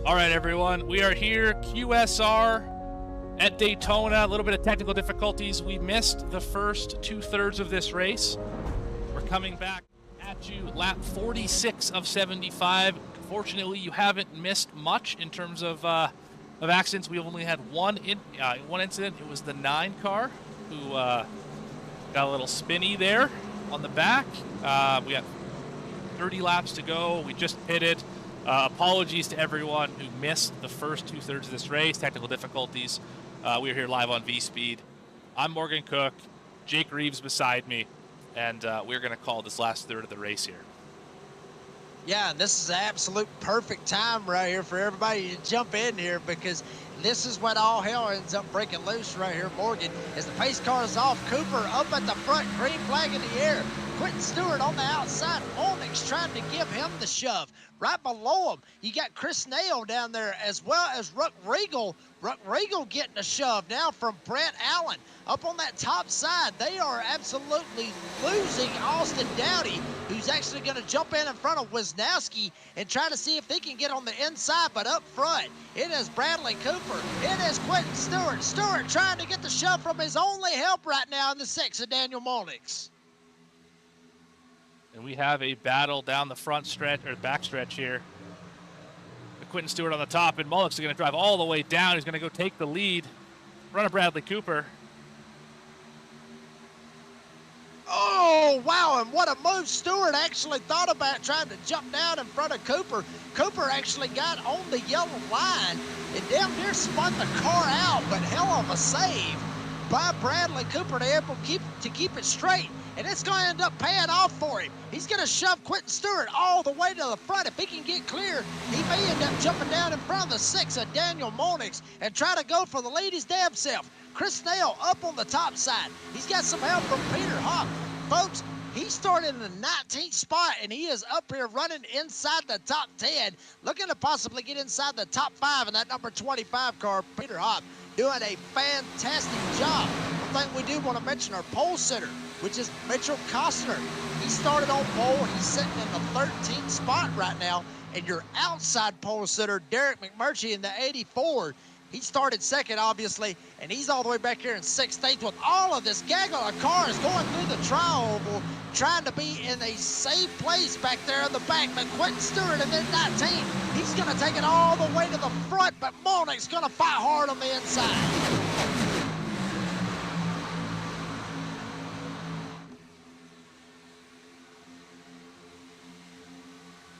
All right, everyone, we are here, QSR at Daytona. A little bit of technical difficulties. We missed the first two-thirds of this race. We're coming back at you, lap 46 of 75. Fortunately, you haven't missed much in terms of accidents. We've only had one incident. It was the 9 car who got a little spinny there on the back. We got 30 laps to go. We just pitted. Apologies to everyone who missed the first two-thirds of this race, technical difficulties. We're here live on V-Speed. I'm Morgan Cook, Jake Reeves beside me, and we're going to call this last third of the race here. Yeah, and this is an absolute perfect time right here for everybody to jump in here, because this is when all hell ends up breaking loose right here, Morgan. As the pace car is off, Cooper up at the front, green flag in the air. Quentin Stewart on the outside. Onyx trying to give him the shove. Right below him, you got Chris Nail down there, as well as Ruck Regal. Ruck Regal getting a shove now from Brett Allen. Up on that top side, they are absolutely losing Austin Dowdy, who's actually going to jump in front of Wisnowski and try to see if they can get on the inside. But up front, it is Bradley Cooper. It is Quentin Stewart. Stewart trying to get the shove from his only help right now in the 6 of Daniel Monix. And we have a battle down the front stretch, or back stretch here. Quentin Stewart on the top, and Mullock's going to drive all the way down. He's going to go take the lead in front of Bradley Cooper. Oh, wow, and what a move. Stewart actually thought about trying to jump down in front of Cooper. Cooper actually got on the yellow line and damn near spun the car out, but hell of a save by Bradley Cooper to able to keep it straight. And it's going to end up paying off for him. He's going to shove Quentin Stewart all the way to the front. If he can get clear, he may end up jumping down in front of the 6 of Daniel Monix and try to go for the lead his damn self. Chris Nail up on the top side. He's got some help from Peter Hawk. Folks, he started in the 19th spot, and he is up here running inside the top 10, looking to possibly get inside the top 5 in that number 25 car. Peter Hawk doing a fantastic job. One thing we do want to mention our pole sitter, which is Mitchell Costner. He started on pole. He's sitting in the 13th spot right now. And your outside pole sitter, Derek McMurtry in the 84, he started second, obviously, and he's all the way back here in 16th with all of this gaggle of cars going through the tri-oval, trying to be in a safe place back there in the back. But Quentin Stewart in that 19, he's going to take it all the way to the front, but Monix going to fight hard on the inside.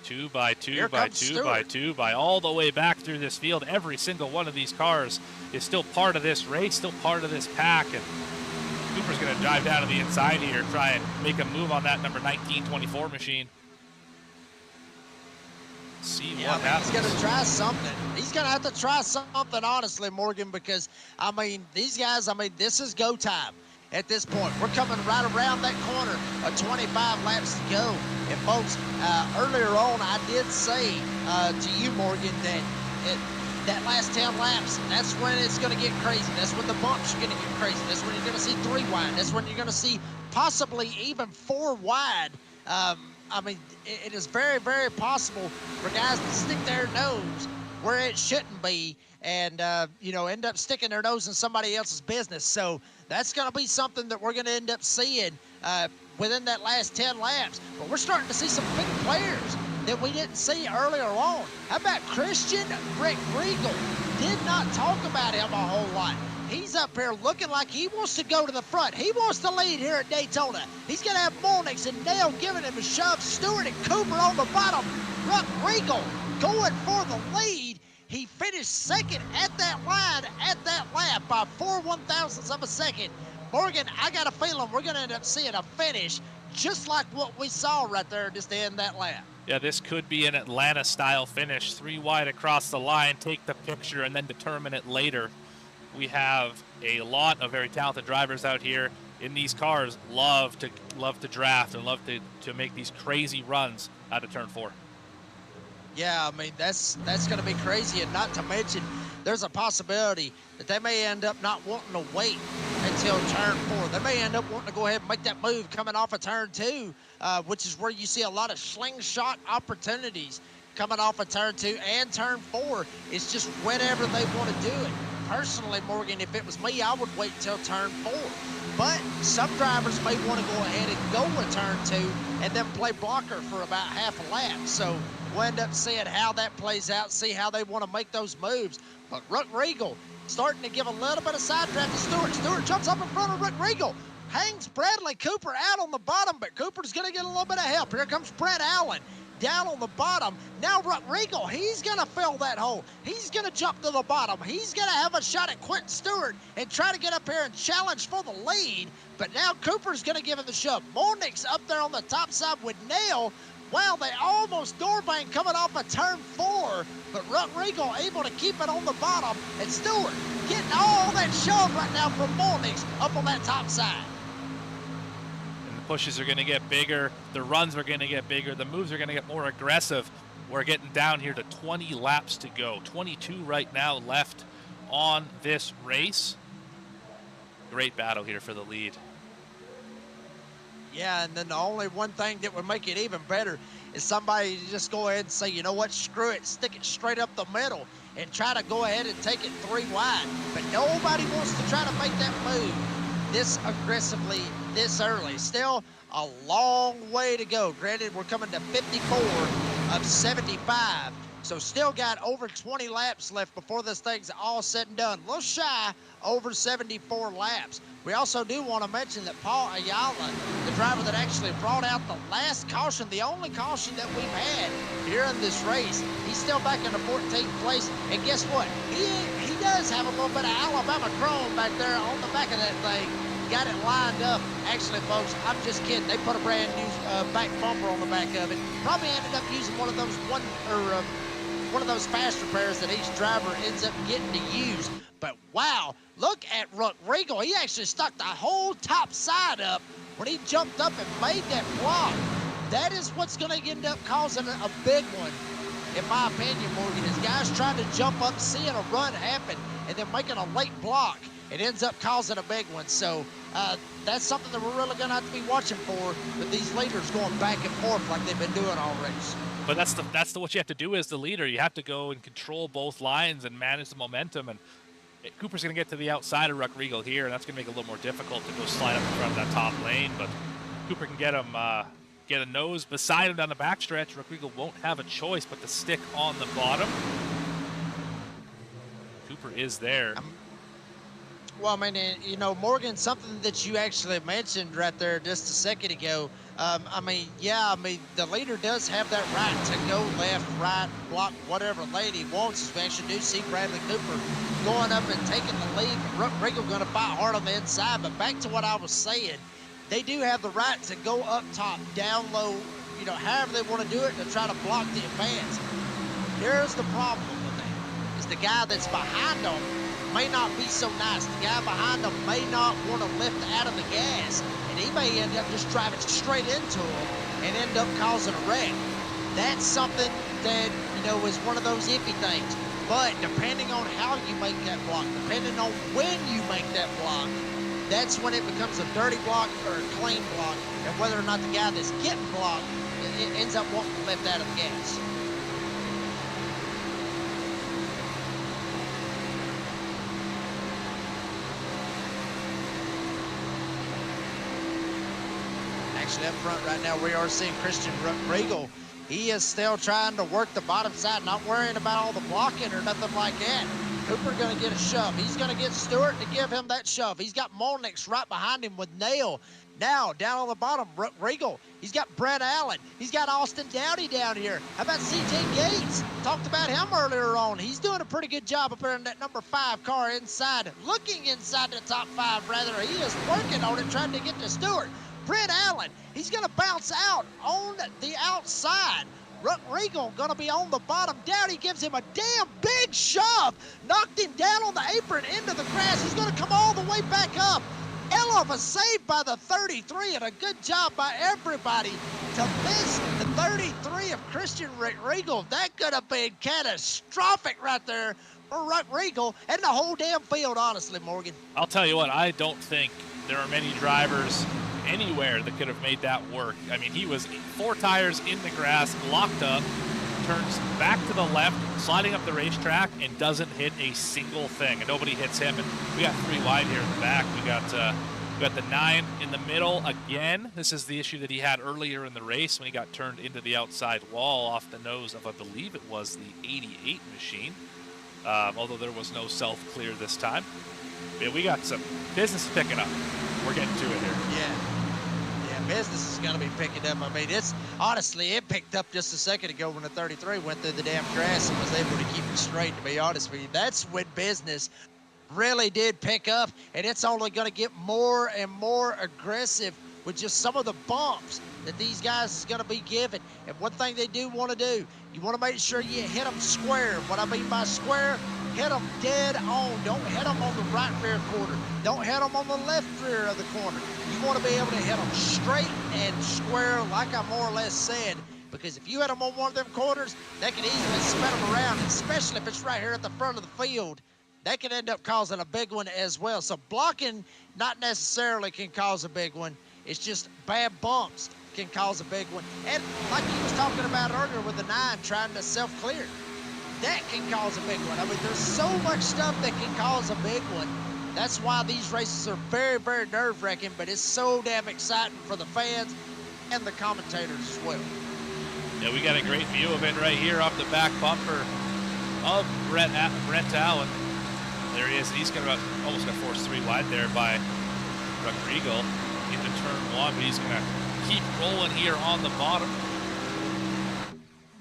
Two by two by all the way back through this field. Every single one of these cars is still part of this race, still part of this pack, and Cooper's going to drive down to the inside here, try and make a move on that number 1924 machine. See what happens. He's going to try something. He's going to have to try something, honestly, Morgan, because, I mean, these guys, this is go time. At this point, we're coming right around that corner, 25 laps to go. And folks, earlier on, I did say to you, Morgan, that that last 10 laps, that's when it's going to get crazy. That's when the bumps are going to get crazy. That's when you're going to see 3 wide. That's when you're going to see possibly even 4 wide. I mean, it is very, very possible for guys to stick their nose where it shouldn't be, and you know, end up sticking their nose in somebody else's business. So that's going to be something that we're going to end up seeing within that last 10 laps. But we're starting to see some big players that we didn't see earlier on. How about Christian Rick Regal? Did not talk about him a whole lot. He's up here looking like he wants to go to the front. He wants to lead here at Daytona. He's going to have Monix and Dale giving him a shove. Stewart and Cooper on the bottom. Ruck Regal going for the lead. He finished second at that line, at that lap, by 4 1/1000ths of a second. Morgan, I got a feeling we're going to end up seeing a finish just like what we saw right there just to end that lap. Yeah, this could be an Atlanta-style finish. 3 wide across the line, take the picture, and then determine it later. We have a lot of very talented drivers out here in these cars. Love to draft and love to make these crazy runs out of turn 4. Yeah, I mean, that's going to be crazy, and not to mention there's a possibility that they may end up not wanting to wait until turn 4. They may end up wanting to go ahead and make that move coming off of turn 2, which is where you see a lot of slingshot opportunities coming off of turn 2 and turn 4. It's just whenever they want to do it. Personally, Morgan, if it was me, I would wait until turn 4. But some drivers may want to go ahead and go with turn 2 and then play blocker for about half a lap. So we'll end up seeing how that plays out, see how they want to make those moves. But Ruck Regal starting to give a little bit of side track to Stewart. Stewart jumps up in front of Ruck Regal. Hangs Bradley Cooper out on the bottom, but Cooper's going to get a little bit of help. Here comes Brett Allen down on the bottom. Now Ruck Regal, he's going to fill that hole. He's going to jump to the bottom. He's going to have a shot at Quentin Stewart and try to get up here and challenge for the lead. But now Cooper's going to give him the shove. Molnick's up there on the top side with Nail. Wow, they almost doorbang coming off of turn 4, but Ruck Regal able to keep it on the bottom, and Stewart getting all that shove right now from Molnick's up on that top side. And the pushes are going to get bigger, the runs are going to get bigger, the moves are going to get more aggressive. We're getting down here to 20 laps to go, 22 right now left on this race. Great battle here for the lead. Yeah, and then the only one thing that would make it even better is somebody to just go ahead and say, you know what, screw it, stick it straight up the middle and try to go ahead and take it 3 wide. But nobody wants to try to make that move this aggressively this early. Still a long way to go. Granted, we're coming to 54 of 75. So still got over 20 laps left before this thing's all said and done. A little shy over 74 laps. We also do want to mention that Paul Ayala, the driver that actually brought out the last caution, the only caution that we've had here in this race, he's still back in the 14th place. And guess what? He does have a little bit of Alabama chrome back there on the back of that thing. Got it lined up. Actually, folks, I'm just kidding. They put a brand new back bumper on the back of it. Probably ended up using one of those one of those fast repairs that each driver ends up getting to use. But wow, look at Ruck Regal. He actually stuck the whole top side up when he jumped up and made that block. That is what's going to end up causing a big one, in my opinion, Morgan, is guys trying to jump up, seeing a run happen, and then making a late block. It ends up causing a big one. So that's something that we're really going to have to be watching for, with these leaders going back and forth like they've been doing all race. But that's what you have to do as the leader. You have to go and control both lines and manage the momentum. And Cooper's going to get to the outside of Ruck Regal here, and that's going to make it a little more difficult to go slide up in front of that top lane. But Cooper can get him, get a nose beside him down the backstretch. Ruck Regal won't have a choice but to stick on the bottom. Cooper is there. Well, I mean, you know, Morgan, something that you actually mentioned right there just a second ago. The leader does have that right to go left, right, block whatever lane he wants. We actually do see Bradley Cooper going up and taking the lead. Ruck Regal going to fight hard on the inside. But back to what I was saying, they do have the right to go up top, down low, you know, however they want to do it to try to block the advance. Here's the problem with that, is the guy that's behind them may not be so nice. The guy behind him may not want to lift out of the gas, and he may end up just driving straight into him and end up causing a wreck. That's something that, you know, is one of those iffy things. But depending on how you make that block, depending on when you make that block, that's when it becomes a dirty block or a clean block, and whether or not the guy that's getting blocked it ends up wanting to lift out of the gas. Up front right now, we are seeing Christian Regal. He is still trying to work the bottom side, not worrying about all the blocking or nothing like that. Cooper going to get a shove. He's going to get Stewart to give him that shove. He's got Molnick's right behind him with Nail. Now, down on the bottom, Regal. He's got Brett Allen. He's got Austin Dowdy down here. How about CJ Gates? Talked about him earlier on. He's doing a pretty good job up there in that number 5 car inside, looking inside the top 5, rather. He is working on it, trying to get to Stewart. Brett Allen, he's going to bounce out on the outside. Ruck Regal going to be on the bottom. Dowdy gives him a damn big shove. Knocked him down on the apron into the grass. He's going to come all the way back up. Hell of a save by the 33 and a good job by everybody to miss the 33 of Christian Regal. That could have been catastrophic right there for Ruck Regal and the whole damn field, honestly, Morgan. I'll tell you what, I don't think there are many drivers anywhere that could have made that work. I mean, he was 4 tires in the grass, locked up, turns back to the left, sliding up the racetrack, and doesn't hit a single thing, and nobody hits him. And we got 3 wide here in the back. We got the 9 in the middle again. This is the issue that he had earlier in the race when he got turned into the outside wall off the nose of, I believe it was the 88 machine, although there was no self-clear this time. Yeah, we got some business picking up. We're getting to it here. Yeah, business is going to be picking up. I mean, it's honestly, it picked up just a second ago when the 33 went through the damn grass and was able to keep it straight, to be honest with you. That's when business really did pick up, and it's only going to get more and more aggressive with just some of the bumps that these guys is going to be given. And one thing they do want to do, you want to make sure you hit them square. What I mean by square, hit them dead on. Don't hit them on the right rear quarter. Don't hit them on the left rear of the corner. You want to be able to hit them straight and square, like I more or less said, because if you hit them on one of them corners, they can easily spin them around, especially if it's right here at the front of the field. That can end up causing a big one as well. So blocking not necessarily can cause a big one. It's just bad bumps can cause a big one. And like he was talking about earlier with the 9 trying to self-clear, that can cause a big one. I mean, there's so much stuff that can cause a big one. That's why these races are very, very nerve-wracking, but it's so damn exciting for the fans and the commentators as well. Yeah, we got a great view of it right here off the back bumper of Brent Allen. There he is, and he's almost going to force 3 wide there by Rodrigo into turn 1, but he's going to keep rolling here on the bottom.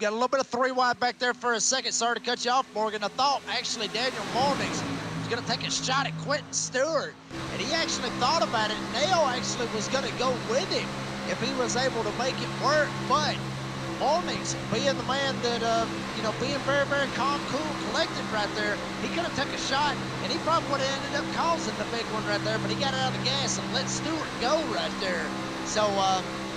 Got a little bit of 3 wide back there for a second. Sorry to cut you off, Morgan. I thought actually Daniel Mornings was going to take a shot at Quentin Stewart, and he actually thought about it. Nail actually was going to go with him if he was able to make it work, but Mornings, being the man that, being very, very calm, cool, collected right there, he could have took a shot, and he probably would have ended up causing the big one right there, but he got out of the gas and let Stewart go right there. So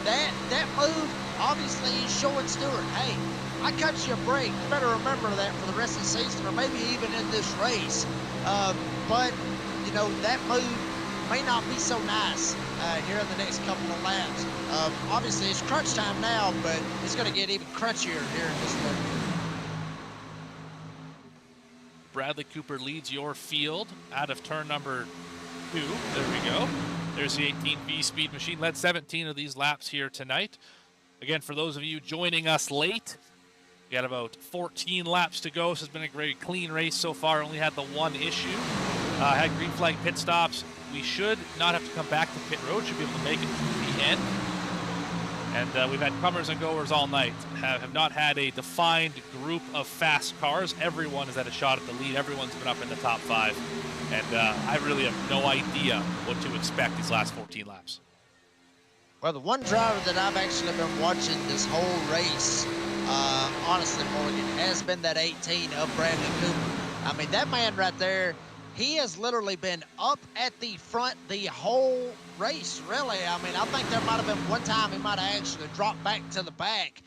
that move, obviously, he's showing Stewart, hey, I cut you a break. You better remember that for the rest of the season, or maybe even in this race. But, that move may not be so nice here in the next couple of laps. Obviously, it's crunch time now, but it's going to get even crunchier here in this one. Bradley Cooper leads your field out of turn number 2. There we go. There's the 18 V-Speed machine. Led 17 of these laps here tonight. Again, for those of you joining us late, we got about 14 laps to go. So it's been a very clean race so far. Only had the one issue. Had green flag pit stops. We should not have to come back to pit road. Should be able to make it to the end. And we've had comers and goers all night. Have not had a defined group of fast cars. Everyone has had a shot at the lead. Everyone's been up in the top 5. And I really have no idea what to expect these last 14 laps. Well, the one driver that I've actually been watching this whole race, honestly, Morgan, has been that 18 of Bradley Cooper. I mean, that man right there, he has literally been up at the front the whole race, really. I mean, I think there might have been one time he might have actually dropped back to the back,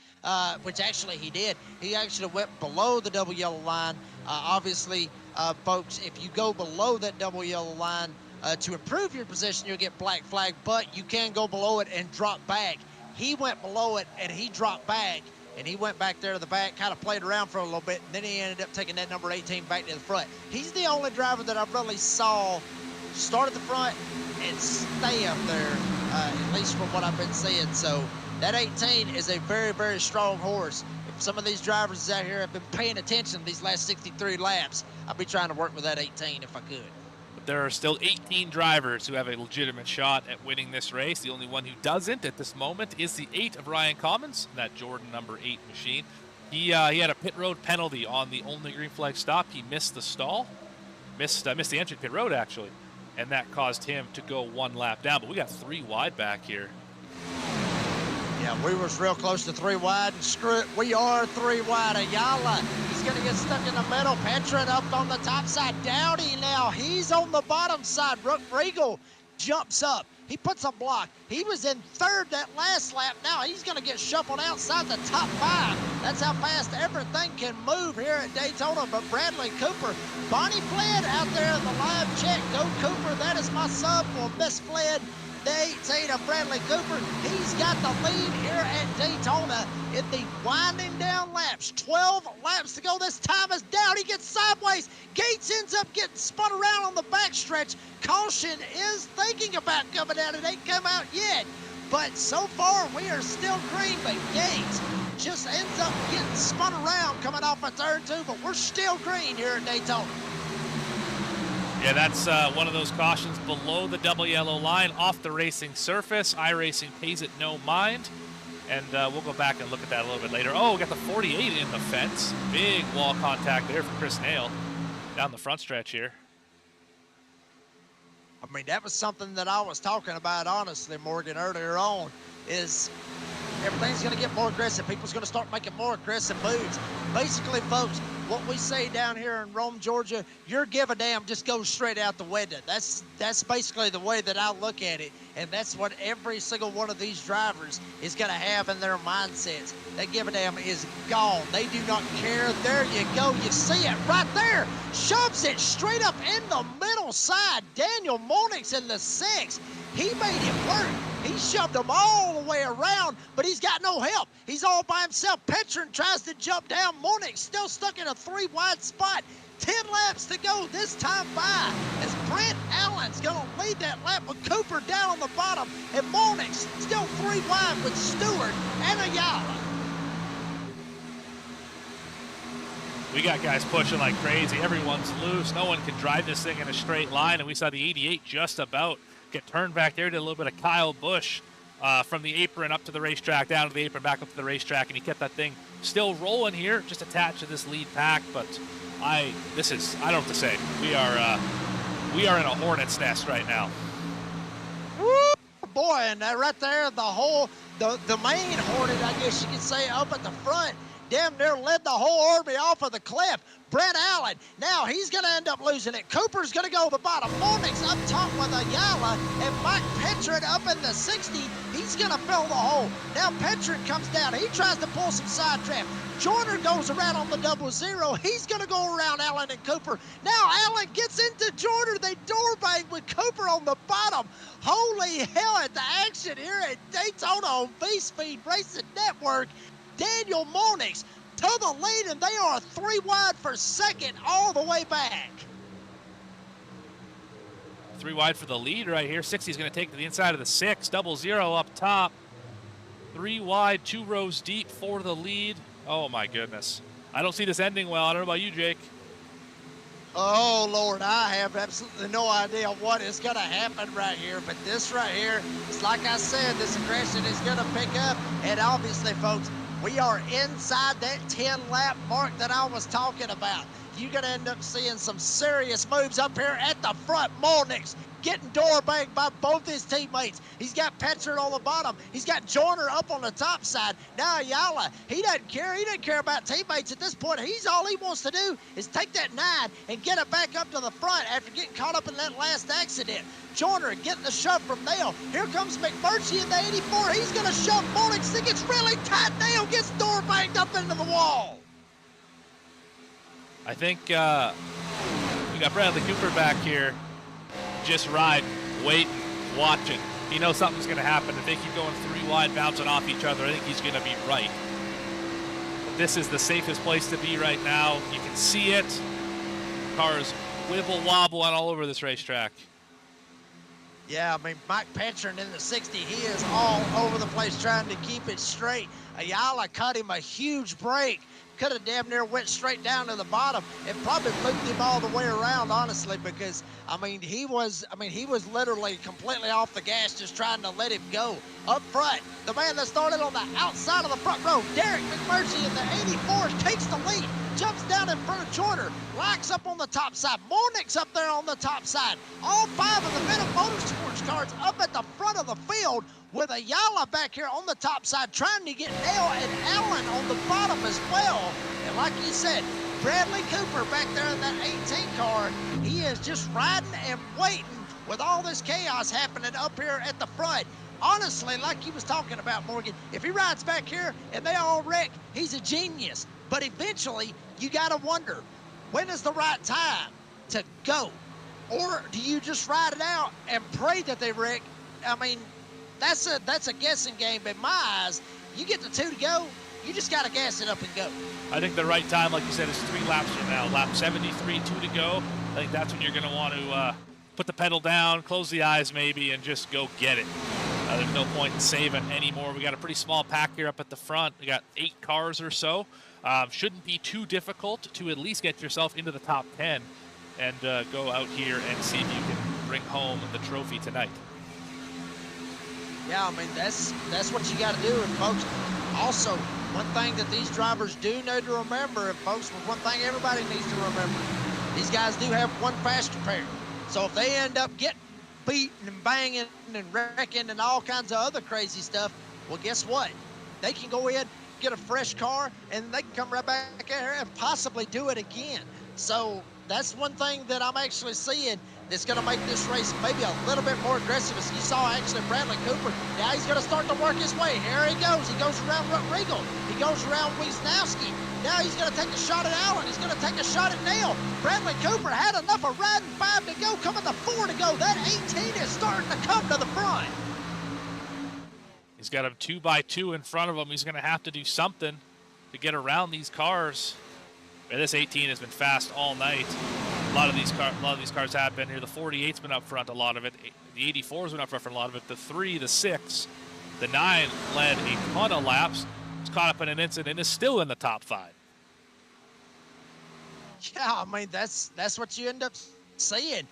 which actually he did. He actually went below the double yellow line. Obviously, folks, if you go below that double yellow line, to improve your position, you'll get black flag, but you can go below it and drop back. He went below it and he dropped back, and he went back there to the back, kind of played around for a little bit, and then he ended up taking that number 18 back to the front. He's the only driver that I really saw start at the front and stay up there, at least from what I've been seeing. So that 18 is a very, very strong horse. If some of these drivers out here have been paying attention these last 63 laps, I'd be trying to work with that 18 if I could. There are still 18 drivers who have a legitimate shot at winning this race. The only one who doesn't at this moment is the 8 of Ryan Commons, that Jordan number 8 machine. He had a pit road penalty on the only green flag stop. He missed the stall, missed the entry pit road actually, and that caused him to go 1 lap down. But we got 3 wide back here. Yeah, we was real close to 3 wide, and screw it, we are 3 wide. Ayala, he's going to get stuck in the middle. Petrin up on the top side. Dowdy now, he's on the bottom side. Regal jumps up. He puts a block. He was in 3rd that last lap. Now he's going to get shuffled outside the top 5. That's how fast everything can move here at Daytona. But Bradley Cooper, Bonnie Flood out there in the live check. Go Cooper, that is my sub for Miss Flood. the 18 of Bradley Cooper. He's got the lead here at Daytona in the winding down laps. 12 laps to go. This time is down. He gets sideways. Gates ends up getting spun around on the backstretch. Caution is thinking about coming out. It ain't come out yet. But so far, we are still green, but Gates just ends up getting spun around coming off of turn 2, but we're still green here at Daytona. Yeah, that's one of those cautions below the double yellow line off the racing surface. iRacing pays it no mind. And we'll go back and look at that a little bit later. Oh, we got the 48 in the fence. Big wall contact there for Chris Nail down the front stretch here. I mean, that was something that I was talking about, honestly, Morgan, earlier on, is everything's going to get more aggressive. People's going to start making more aggressive moves. Basically, folks, what we say down here in Rome, Georgia, your give a damn just goes straight out the window. That's basically the way that I look at it, and that's what every single one of these drivers is going to have in their mindsets. That give a damn is gone. They do not care. There you go. You see it right there. Shoves it straight up in the middle side. Daniel Monix in the 6. He made it work. He shoved them all the way around, but he's got no help. He's all by himself. Petrin tries to jump down. Monix still stuck in a 3-wide spot. 10 laps to go this time by, as Brent Allen's going to lead that lap with Cooper down on the bottom, and Monix still 3 wide with Stewart and Ayala. We got guys pushing like crazy. Everyone's loose. No one can drive this thing in a straight line, and we saw the 88 just about get turned back there. Did a little bit of Kyle Busch from the apron up to the racetrack, down to the apron, back up to the racetrack, and he kept that thing still rolling here, just attached to this lead pack. But I don't know what to say. We are in a hornet's nest right now. Woo, boy, and right there, the main Hornet, I guess you could say, up at the front, damn near led the whole army off of the cliff. Brent Allen, now he's going to end up losing it. Cooper's going to go to the bottom. Monix up top with Ayala, and Mike Petrin up in the 60. He's going to fill the hole. Now Petrin comes down. He tries to pull some side draft. Joyner goes around on the 00. He's going to go around Allen and Cooper. Now Allen gets into Joyner. They door bang with Cooper on the bottom. Holy hell at the action here at Daytona on V-Speed Racing Network. Daniel Monix to the lead, and they are 3 wide for second all the way back. 3 wide for the lead right here. 60 is going to take to the inside of the 6. 00 up top. 3 wide, 2 rows deep for the lead. Oh, my goodness. I don't see this ending well. I don't know about you, Jake. Oh, Lord, I have absolutely no idea what is going to happen right here. But this right here, it's like I said, this aggression is going to pick up. And obviously, folks, we are inside that 10-lap mark that I was talking about. You're going to end up seeing some serious moves up here at the front. Monix getting door banged by both his teammates. He's got Petrin on the bottom. He's got Joyner up on the top side. Now Ayala, he doesn't care. He doesn't care about teammates at this point. All he wants to do is take that 9 and get it back up to the front after getting caught up in that last accident. Joyner getting the shove from Nail. Here comes McMurtry in the 84. He's going to shove Monix. It gets really tight. Nail gets door banged up into the wall. I think we got Bradley Cooper back here, just riding, waiting, watching. He knows something's going to happen. If they keep going 3 wide, bouncing off each other, I think he's going to be right. But this is the safest place to be right now. You can see it. Cars wibble-wobbling all over this racetrack. Yeah, I mean, Mike Petrin in the 60, he is all over the place trying to keep it straight. Ayala cut him a huge break. Could have damn near went straight down to the bottom and probably looped him all the way around, honestly, because, he was literally completely off the gas, just trying to let him go. Up front, the man that started on the outside of the front row, Derek McMurtry in the 84, takes the lead, jumps down in front of Joyner, locks up on the top side. Monix up there on the top side. All 5 of the Venom Motorsports cars up at the front of the field, with Ayala back here on the top side trying to get Nail and Allen on the bottom as well. And like you said, Bradley Cooper back there in that 18 car, he is just riding and waiting with all this chaos happening up here at the front. Honestly, like he was talking about, Morgan, if he rides back here and they all wreck, he's a genius. But eventually, you got to wonder, when is the right time to go? Or do you just ride it out and pray that they wreck I mean, that's a guessing game. But in my eyes, you get the 2 to go, you just got to gas it up and go. I think the right time, like you said, is 3 laps from now. Lap 73, 2 to go. I think that's when you're going to want to put the pedal down, close the eyes maybe, and just go get it. There's no point in saving anymore. We got a pretty small pack here up at the front. We got 8 cars or so. Shouldn't be too difficult to at least get yourself into the top 10 and go out here and see if you can bring home the trophy tonight. Yeah, I mean, that's what you got to do. And folks, also, one thing that these drivers do need to remember, and folks, one thing everybody needs to remember, these guys do have one faster pair. So if they end up getting beating and banging and wrecking and all kinds of other crazy stuff, well, guess what? They can go in, get a fresh car, and they can come right back here and possibly do it again. So that's one thing that I'm actually seeing that's going to make this race maybe a little bit more aggressive. As you saw, actually, Bradley Cooper, now he's going to start to work his way. Here he goes. He goes around Regal. He goes around Wisnowski. Now he's going to take a shot at Allen. He's going to take a shot at Neal. Bradley Cooper had enough of riding 5 to go, coming to 4 to go. That 18 is starting to come to the front. He's got him 2 by 2 in front of him. He's going to have to do something to get around these cars. Man, this 18 has been fast all night. A lot of these cars have been here. The 48's been up front, a lot of it. The 84's been up front for a lot of it. The 3, the 6, the 9 led a ton of laps. It's caught up in an incident and is still in the top 5. Yeah, I mean, that's what you end up seeing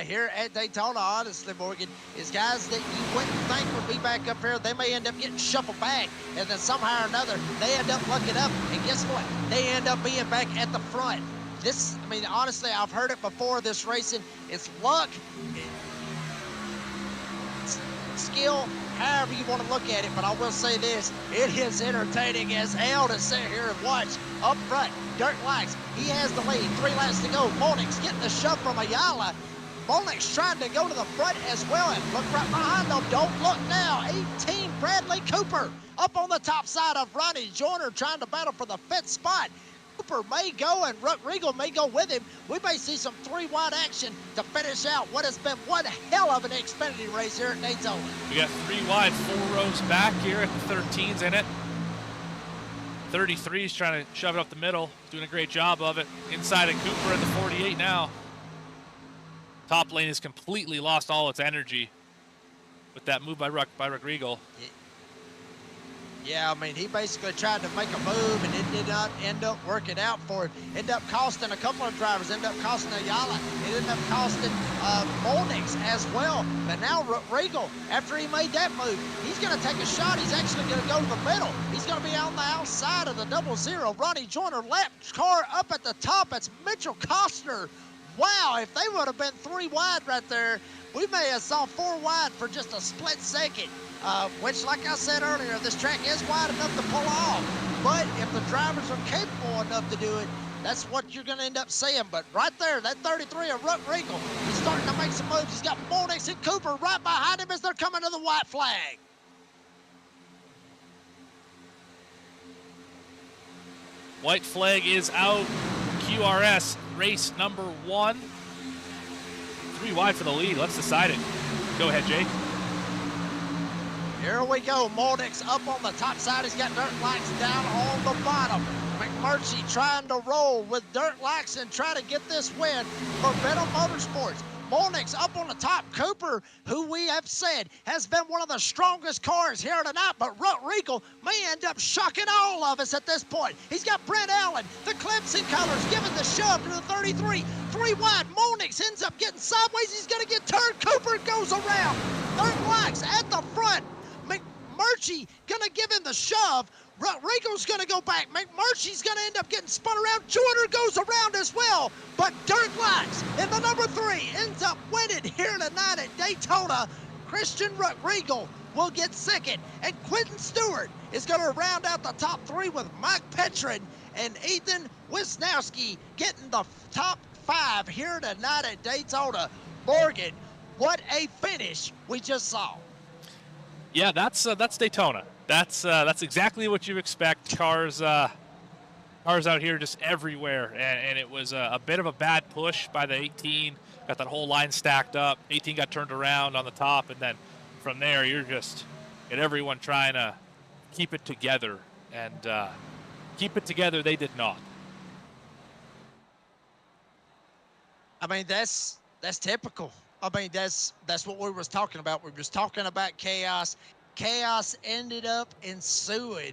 here at Daytona, honestly, Morgan, is guys that you wouldn't think would be back up here. They may end up getting shuffled back, and then somehow or another, they end up looking up, and guess what? They end up being back at the front. This, I mean, honestly, I've heard it before, this racing. It's luck, it's skill, however you want to look at it, but I will say this, it is entertaining as hell to sit here and watch. Up front, Dirk Lax, he has the lead, 3 laps to go. Molnick's getting the shove from Ayala. Molnick's trying to go to the front as well, and look right behind them. Don't look now. 18, Bradley Cooper up on the top side of Ronnie Joyner trying to battle for the 5th spot. Cooper may go and Regal may go with him. We may see some 3-wide action to finish out what has been one hell of an Xfinity race here at Daytona. We got 3 wide, 4 rows back here at the 13's in it. 33's trying to shove it up the middle, doing a great job of it. Inside of Cooper in the 48 now. Top lane has completely lost all its energy with that move by Regal. Yeah, I mean, he basically tried to make a move, and it did not end up working out for him. Ended up costing a couple of drivers. Ended up costing Ayala. It ended up costing Molnix as well. But now Regal, after he made that move, he's going to take a shot. He's actually going to go to the middle. He's going to be on the outside of the 00. Ronnie Joyner lap car up at the top. It's Mitchell Costner. Wow, if they would have been 3 wide right there, we may have saw 4 wide for just a split second. Which, like I said earlier, this track is wide enough to pull off. But if the drivers are capable enough to do it, that's what you're going to end up seeing. But right there, that 33 of Ruck Regal, he's starting to make some moves. He's got Molnix and Cooper right behind him as they're coming to the white flag. White flag is out. QRS race number 1. 3 wide for the lead. Let's decide it. Go ahead, Jake. Here we go. Molnix up on the top side. He's got Dirt Lax down on the bottom. McMurtry trying to roll with Dirt Lax and try to get this win for Benham Motorsports. Molnix up on the top. Cooper, who we have said has been one of the strongest cars here tonight, but Rutt Regal may end up shocking all of us at this point. He's got Brent Allen, the Clemson colors, giving the shove to the 33. 3 wide. Molnix ends up getting sideways. He's going to get turned. Cooper goes around. Dirt Lax at the front. McMurtry going to give him the shove. Regal's going to go back. McMurtry's going to end up getting spun around. Joyner goes around as well. But Dirk Lax in the number 3 ends up winning here tonight at Daytona. Christian Regal will get second. And Quentin Stewart is going to round out the top 3 with Mike Petrin and Ethan Wisnowski getting the top 5 here tonight at Daytona. Morgan, what a finish we just saw. Yeah, that's Daytona. That's exactly what you expect. Cars out here just everywhere, and it was a bit of a bad push by the 18. Got that whole line stacked up. 18 got turned around on the top, and then from there, you're just get everyone trying to keep it together, and keep it together they did not. I mean, that's typical. I mean, that's what we was talking about. We was talking about chaos. Chaos ended up ensuing,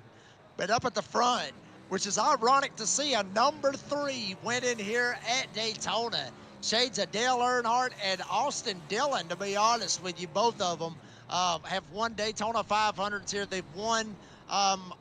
but up at the front, which is ironic to see a number 3 win in here at Daytona. Shades of Dale Earnhardt and Austin Dillon, to be honest with you, both of them have won Daytona 500s here. They've won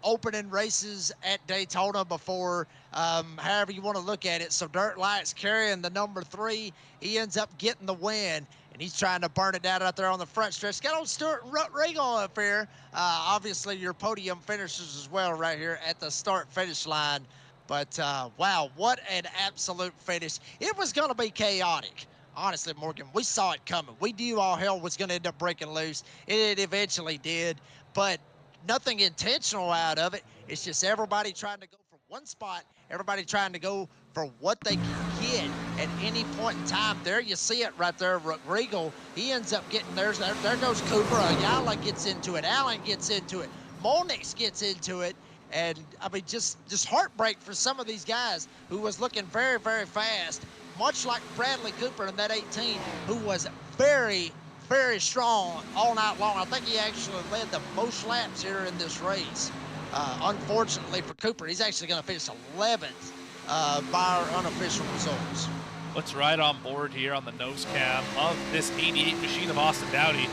opening races at Daytona before, however you want to look at it. So Dirt Light's carrying the number 3. He ends up getting the win, and he's trying to burn it down out there on the front stretch. Got old Stuart Regal up here. Obviously, your podium finishers as well right here at the start-finish line. But, wow, what an absolute finish. It was going to be chaotic. Honestly, Morgan, we saw it coming. We knew all hell was going to end up breaking loose. It eventually did, but nothing intentional out of it. It's just everybody trying to go for one spot, everybody trying to go for what they can get at any point in time. There you see it right there. Regal, he ends up getting theirs. There goes Cooper. Ayala gets into it. Allen gets into it. Molnix gets into it. And, I mean, just heartbreak for some of these guys who was looking very, very fast, much like Bradley Cooper in that 18, who was very, very strong all night long. I think he actually led the most laps here in this race. Unfortunately for Cooper, he's actually going to finish 11th by our unofficial results. Let's ride on board here on the nose cam of this 88 machine of Austin Dowdy.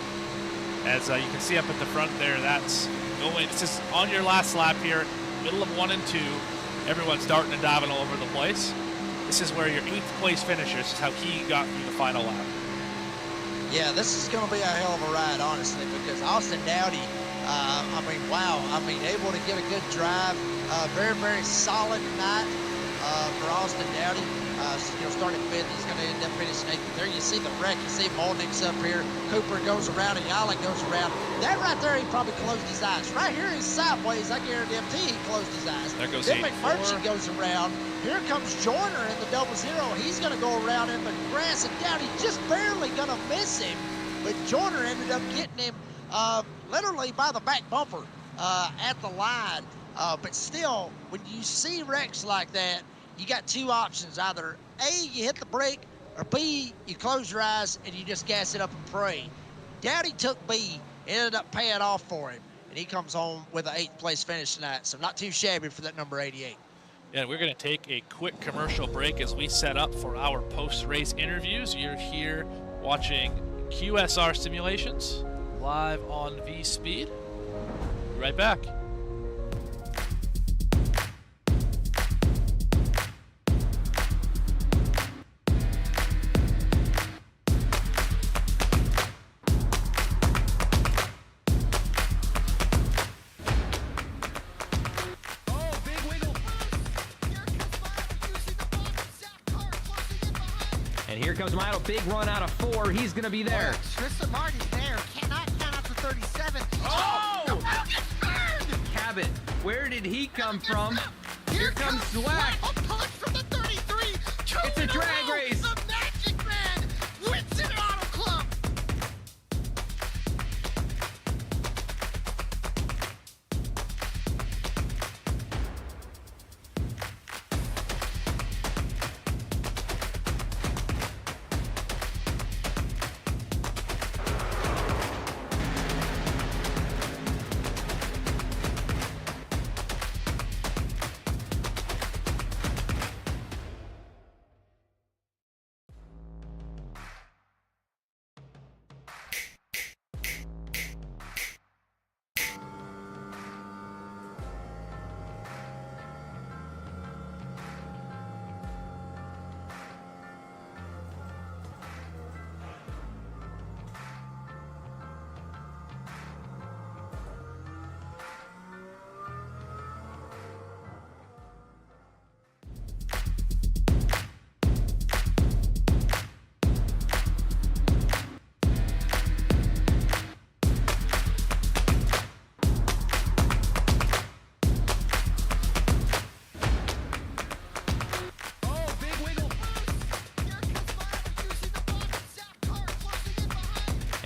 As you can see up at the front there, that's going, this is on your last lap here, middle of 1 and 2. Everyone's darting and diving all over the place. This is where your 8th place finisher, this is how he got through the final lap. Yeah, this is going to be a hell of a ride, honestly, because Austin Dowdy, I mean, wow. I mean, able to get a good drive. Very, very solid night for Austin Dowdy. You know, starting 5th, he's going to end up finishing 8th. There you see the wreck. You see Molnix up here. Cooper goes around, and Ayala goes around. That right there, he probably closed his eyes. Right here, he's sideways. I guarantee he closed his eyes. There goes then McMurtry goes around. Here comes Joyner in the 0. He's going to go around in the grass, and Dowdy just barely going to miss him. But Joyner ended up getting him literally by the back bumper at the line. But still, when you see wrecks like that, you got 2 options. Either A, you hit the brake, or B, you close your eyes and you just gas it up and pray. Dowdy took B, ended up paying off for him, and he comes home with an 8th place finish tonight. So not too shabby for that number 88. Yeah, we're going to take a quick commercial break as we set up for our post-race interviews. You're here watching QSR Simulations live on V-Speed. Be right back. And here comes Milo, big run out of 4. He's going to be there. Tristan Martin's there. Cannot count out to 37. Oh! The Milo gets burned! Cabot, where did he come from? Here comes Zwack. A punch from the 33. It's a drag race. The Magic Man wins it on.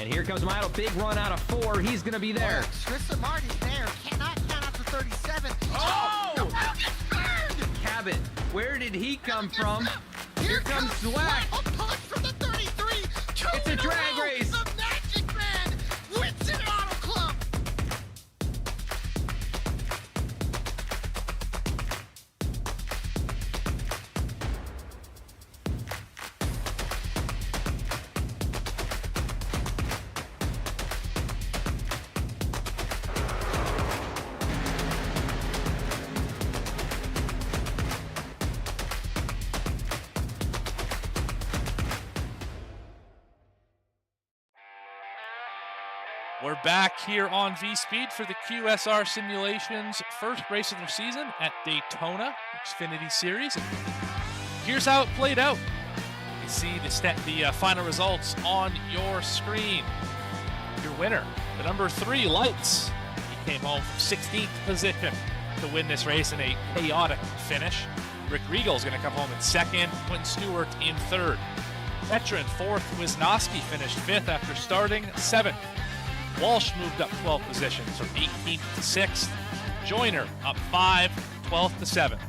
And here comes Milo. Big run out of 4. He's going to be there. Tristan Martin's there. Cannot count out to 37. Oh! The wheel gets burned! Cabot, where did he come from? Here comes Zwack. A push from the 33. It's a drag race. The Magic Man wins it Auto Club. We're back here on V-Speed for the QSR Simulations first race of the season at Daytona Xfinity Series. Here's how it played out. You see the final results on your screen. Your winner, the number 3 Lights. He came home from 16th position to win this race in a chaotic finish. Rick Riegel's going to come home in 2nd, Quentin Stewart in 3rd. Veteran 4th, Wisnowski finished 5th after starting 7th. Walsh moved up 12 positions from 18th to 6th. Joyner up 5, 12th to 7th.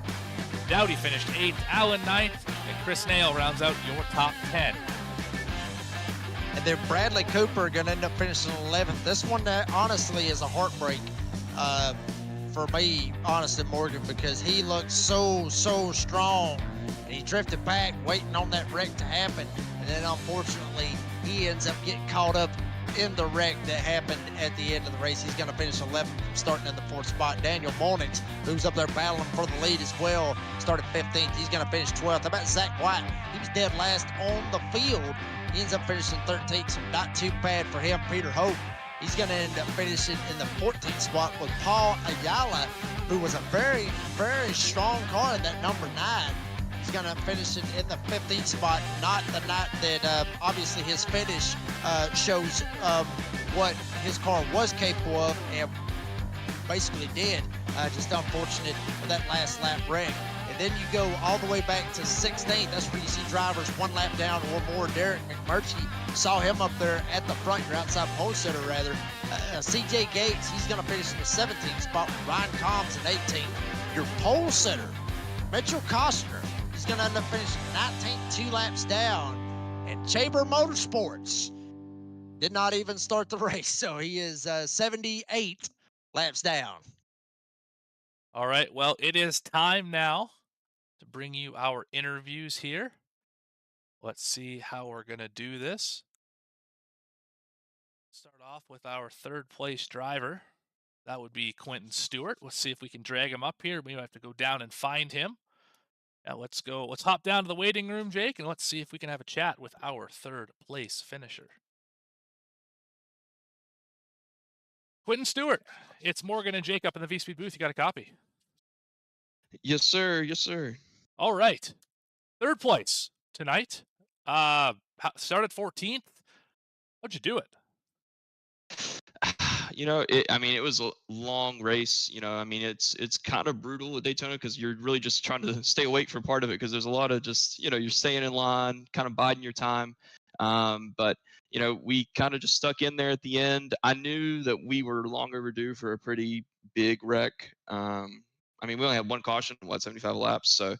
Dowdy finished 8th, Allen 9th, and Chris Nail rounds out your top 10. And then Bradley Cooper going to end up finishing 11th. This one, honestly, is a heartbreak for me, honestly, Morgan, because he looked so strong. And he drifted back, waiting on that wreck to happen. And then, unfortunately, he ends up getting caught up in the wreck that happened at the end of the race. He's going to finish 11th, starting in the 4th spot. Daniel Mornings, who's up there battling for the lead as well, started 15th. He's going to finish 12th. How about Zach White? He was dead last on the field. He ends up finishing 13th, so not too bad for him. Peter Hope, he's going to end up finishing in the 14th spot with Paul Ayala, who was a very strong car in that number 9. He's going to finish in the 15th spot, not the night that obviously his finish shows what his car was capable of and basically did. Just unfortunate for that last lap wreck. And then you go all the way back to 16th. That's where you see drivers 1 lap down or more. Derek McMurtry, saw him up there at the front, your outside pole sitter rather. CJ Gates, he's going to finish in the 17th spot with Ryan Combs in 18th. Your pole sitter, Mitchell Costner, he's going to end up finishing 19th, 2 laps down. And Chamber Motorsports did not even start the race, so he is 78 laps down. All right, well, it is time now to bring you our interviews here. Let's see how we're going to do this. Start off with our 3rd place driver. That would be Quentin Stewart. Let's see if we can drag him up here. We might have to go down and find him. Now let's hop down to the waiting room, Jake, and let's see if we can have a chat with our 3rd place finisher. Quentin Stewart, it's Morgan and Jake up in the V-Speed booth. You got a copy? Yes, sir. Yes, sir. All right. 3rd place tonight. Started 14th. How'd you do it? It was a long race. It's kind of brutal at Daytona because you're really just trying to stay awake for part of it because there's a lot of just, you're staying in line, kind of biding your time. But we kind of just stuck in there at the end. I knew that we were long overdue for a pretty big wreck. We only had 1 caution, 75 laps, so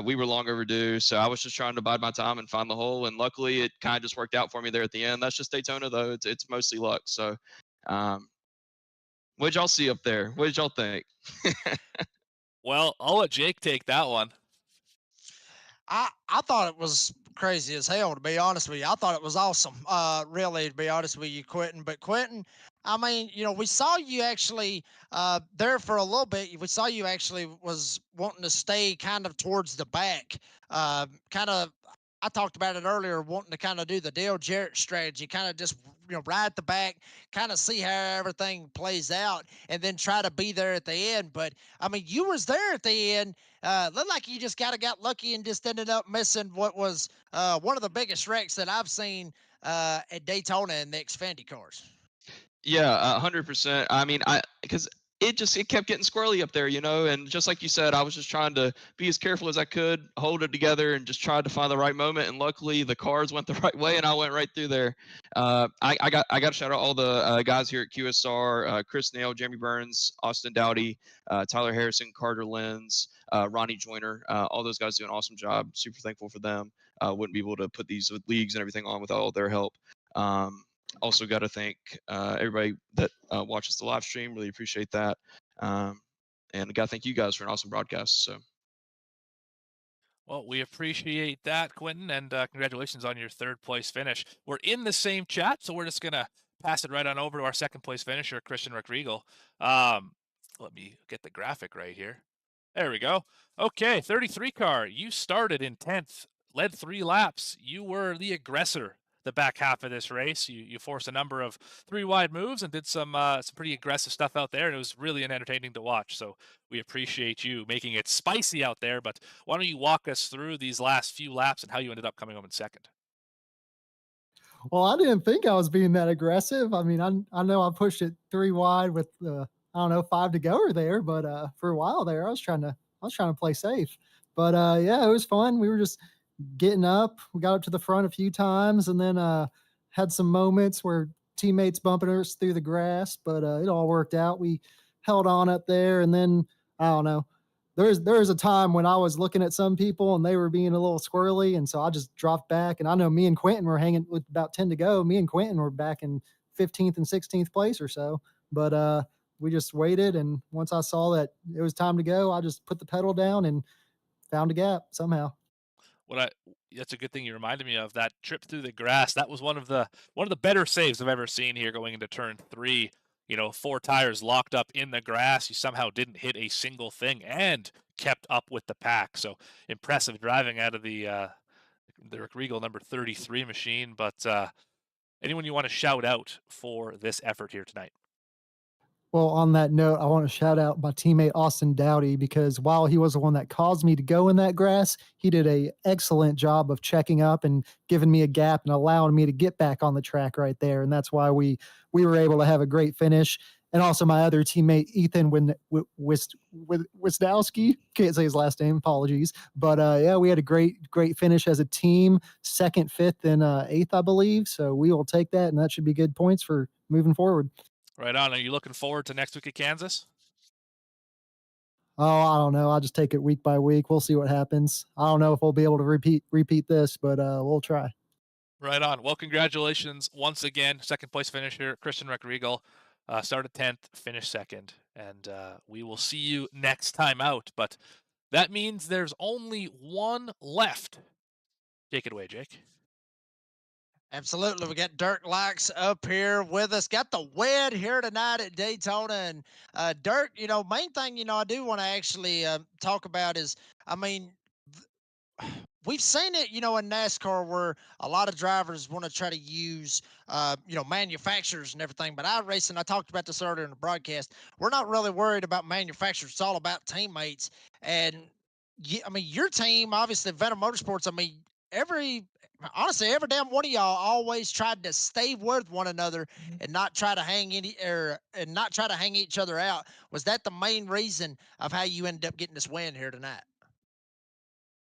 we were long overdue. So I was just trying to bide my time and find the hole, and luckily it kind of just worked out for me there at the end. That's just Daytona, though. It's mostly luck. So, what did y'all see up there? What did y'all think? Well, I'll let Jake take that one. I thought it was crazy as hell, to be honest with you. I thought it was awesome, really, to be honest with you, Quentin. But Quentin, we saw you actually there for a little bit. We saw you actually was wanting to stay kind of towards the back. I talked about it earlier, wanting to kind of do the Dale Jarrett strategy, kind of just ride the back, kind of see how everything plays out, and then try to be there at the end. But you was there at the end. Looked like you just got lucky and just ended up missing what was one of the biggest wrecks that I've seen at Daytona in the Xfinity cars. Yeah, 100%. Because it kept getting squirrely up there, and just like you said, I was just trying to be as careful as I could, hold it together, and just tried to find the right moment. And luckily, the cars went the right way, and I went right through there. I got to shout out all the guys here at QSR: Chris Nail, Jeremy Burns, Austin Dowdy, Tyler Harrison, Carter Lenz, Ronnie Joyner. All those guys do an awesome job. Super thankful for them. Wouldn't be able to put these leagues and everything on without all their help. Also got to thank everybody that watches the live stream. Really appreciate that. And got to thank you guys for an awesome broadcast. So Well, we appreciate that, Quentin, and congratulations on your third place finish. We're in the same chat, so we're just gonna pass it right on over to our second place finisher, Christian Reckriegel. Let me get the graphic right here. There we go. Okay, 33 car. You started in 10th, led 3 laps. You were the aggressor the back half of this race. You forced a number of 3 wide moves and did some pretty aggressive stuff out there, and it was really entertaining to watch. So we appreciate you making it spicy out there. But why don't you walk us through these last few laps and how you ended up coming home in second? Well, I didn't think I was being that aggressive. I mean, I know I pushed it 3 wide with, I don't know, 5 to go or there, but, for a while there, I was trying to play safe. But, yeah, it was fun. We were just getting up. We got up to the front a few times and then, had some moments where teammates bumping us through the grass, but, it all worked out. We held on up there, and then, I don't know, there's a time when I was looking at some people and they were being a little squirrely, and so I just dropped back. And I know me and Quentin were hanging with about 10 to go. Me and Quentin were back in 15th and 16th place or so. But we just waited, and once I saw that it was time to go, I just put the pedal down and found a gap somehow. What I That's a good thing you reminded me of that trip through the grass. That was one of the better saves I've ever seen here going into turn 3. 4 tires locked up in the grass. You somehow didn't hit a single thing and kept up with the pack. So impressive driving out of the Rick Regal number 33 machine. But anyone you want to shout out for this effort here tonight? Well, on that note, I want to shout out my teammate Austin Dowdy, because while he was the one that caused me to go in that grass, he did a excellent job of checking up and giving me a gap and allowing me to get back on the track right there. And that's why we were able to have a great finish. And also my other teammate Ethan Wisnowski, can't say his last name, apologies. But yeah, we had a great finish as a team, second, fifth, and eighth, I believe. So we will take that, and that should be good points for moving forward. Right on. Are you looking forward to next week at Kansas? Oh, I don't know. I'll just take it week by week. We'll see what happens. I don't know if we'll be able to repeat this, but we'll try. Right on. Well, congratulations once again. Second place finisher, Christian Reckriegel. Started 10th, finished second. And we will see you next time out. But that means there's only one left. Take it away, Jake. Absolutely. We got Dirk Locks up here with us. Got the wed here tonight at Daytona. And Dirk, main thing, I do want to actually talk about is, I mean, we've seen it, in NASCAR where a lot of drivers want to try to use, manufacturers and everything. But iRacing, I talked about this earlier in the broadcast. We're not really worried about manufacturers. It's all about teammates. And I mean, your team, obviously, Venom Motorsports. I mean, every honestly, every damn one of y'all always tried to stay with one another and not try to not try to hang each other out. Was that the main reason of how you ended up getting this win here tonight?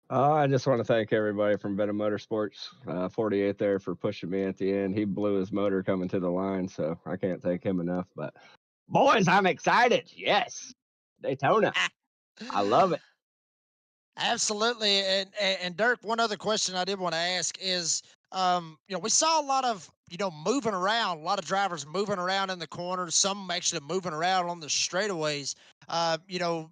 I just want to thank everybody from Better Motorsports, 48 there, for pushing me at the end. He blew his motor coming to the line, so I can't thank him enough. But boys, I'm excited. Yes, Daytona. I love it. Absolutely. And Dirk, one other question I did want to ask is, we saw a lot of, moving around, a lot of drivers moving around in the corners, some actually moving around on the straightaways. Uh, you know,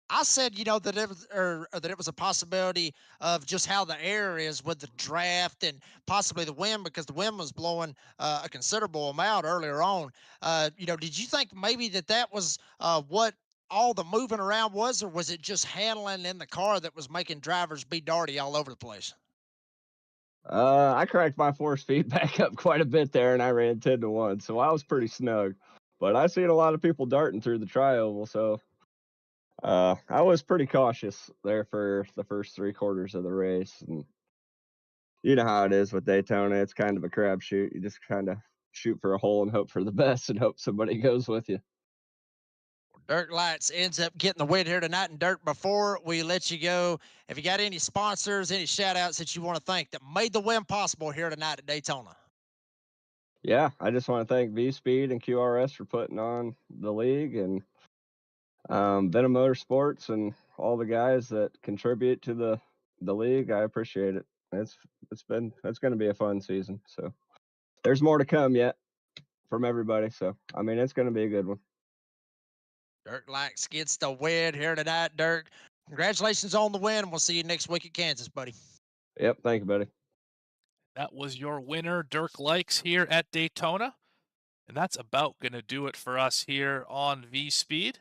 I said, that it was, or that it was a possibility of just how the air is with the draft and possibly the wind, because the wind was blowing a considerable amount earlier on. Did you think maybe that was what all the moving around was, or was it just handling in the car that was making drivers be darty all over the place? I cracked my force feedback up quite a bit there, and I ran 10-1, so I was pretty snug. But I seen a lot of people darting through the tri-oval, so I was pretty cautious there for the first 3 quarters of the race. And you know how it is with Daytona. It's kind of a crapshoot. You just kind of shoot for a hole and hope for the best and hope somebody goes with you. Dirt Lights ends up getting the win here tonight. And Dirt, before we let you go, if you got any sponsors, any shout outs that you want to thank that made the win possible here tonight at Daytona? Yeah, I just want to thank V Speed and QRS for putting on the league, and Venom Motorsports and all the guys that contribute to the league. I appreciate it. It's going to be a fun season. So there's more to come yet from everybody. So I mean, it's going to be a good one. Dirt Lights gets the win here tonight. Dirt, congratulations on the win. We'll see you next week at Kansas, buddy. Yep, thank you, buddy. That was your winner, Dirk Likes, here at Daytona. And that's about going to do it for us here on V-Speed.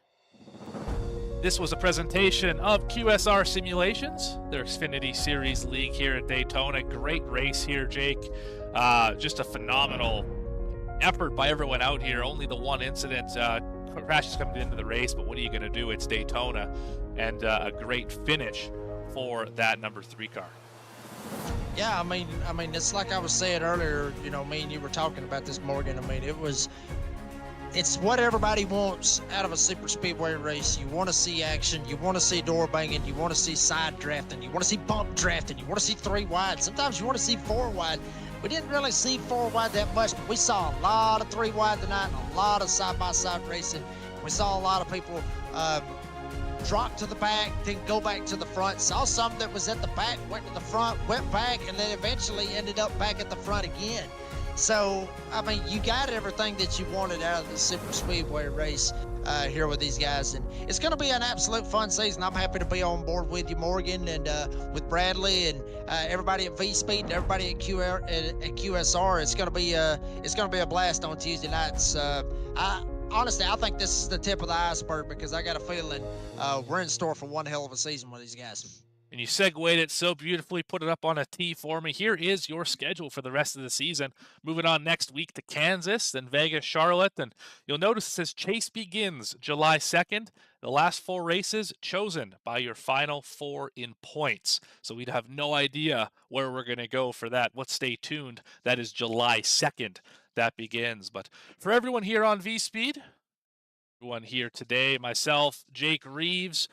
This was a presentation of QSR Simulations, their Xfinity Series League here at Daytona. Great race here, Jake. Just a phenomenal effort by everyone out here. Only the one incident, crashes coming into the race, but what are you going to do? It's Daytona, and a great finish for that number 3 car. Yeah, I mean, it's like I was saying earlier, you know, me and you were talking about this, Morgan. I mean, it's what everybody wants out of a super speedway race. You want to see action, you want to see door banging, you want to see side drafting, you want to see bump drafting, you want to see 3 wide. Sometimes you want to see 4 wide. We didn't really see 4 wide that much, but we saw a lot of 3 wide tonight and a lot of side-by-side racing. We saw a lot of people drop to the back, then go back to the front. Saw some that was at the back, went to the front, went back, and then eventually ended up back at the front again. So, I mean, you got everything that you wanted out of the super speedway race here with these guys. And it's going to be an absolute fun season. I'm happy to be on board with you, Morgan, and with Bradley and everybody at V-Speed and everybody at QSR. It's going to be a blast on Tuesday nights. Honestly, I think this is the tip of the iceberg because I got a feeling we're in store for one hell of a season with these guys. And you segued it so beautifully, put it up on a tee for me. Here is your schedule for the rest of the season. Moving on next week to Kansas, then Vegas, Charlotte. And you'll notice it says Chase begins July 2nd. The last 4 races chosen by your final 4 in points. So we'd have no idea where we're going to go for that. But stay tuned. That is July 2nd. That begins. But for everyone here on V-Speed, everyone here today, myself, Jake Reeves,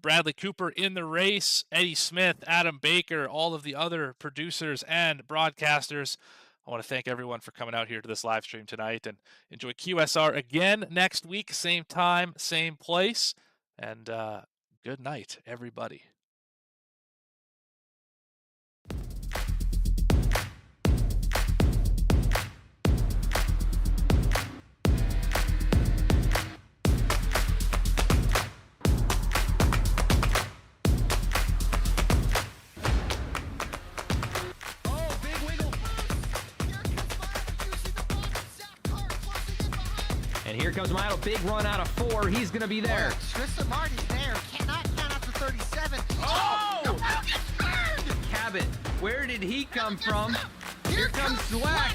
Bradley Cooper in the race, Eddie Smith, Adam Baker, all of the other producers and broadcasters. I want to thank everyone for coming out here to this live stream tonight, and enjoy QSR again next week, same time, same place. And good night, everybody. And here comes Milo, big run out of 4. He's going to be there. Tristan Martin's there. Cannot count out to 37. Oh! No, gets burned! Cabot, where did he come from? Here comes Slack.